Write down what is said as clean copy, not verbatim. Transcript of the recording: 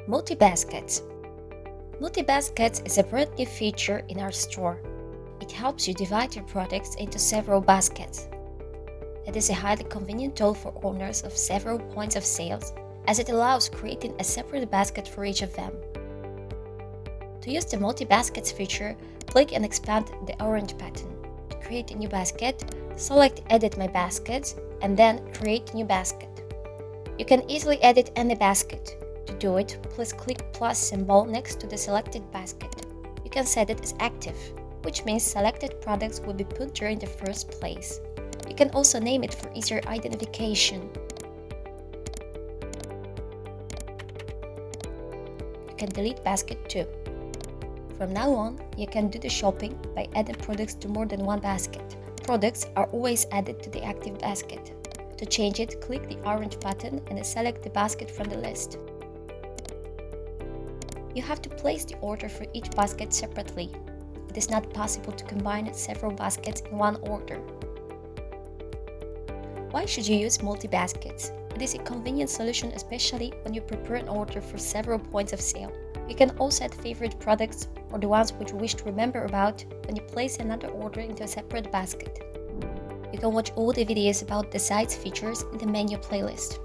Multi-baskets. Multi-baskets is a brand new feature in our store. It helps you divide your products into several baskets. It is a highly convenient tool for owners of several points of sales, as it allows creating a separate basket for each of them. To use the multi-baskets feature, click and expand the orange button. To create a new basket, select Edit My Baskets and then Create New Basket. You can easily edit any basket. To do it, please click plus symbol next to the selected basket. You can set it as active, which means selected products will be put during the first place. You can also name it for easier identification. You can delete basket too. From now on, you can do the shopping by adding products to more than one basket. Products are always added to the active basket. To change it, click the orange button and select the basket from the list. You have to place the order for each basket separately. It is not possible to combine several baskets in one order. Why should you use multi-baskets? It is a convenient solution, especially when you prepare an order for several points of sale. You can also add favorite products or the ones which you wish to remember about when you place another order into a separate basket. You can watch all the videos about the site's features in the menu playlist.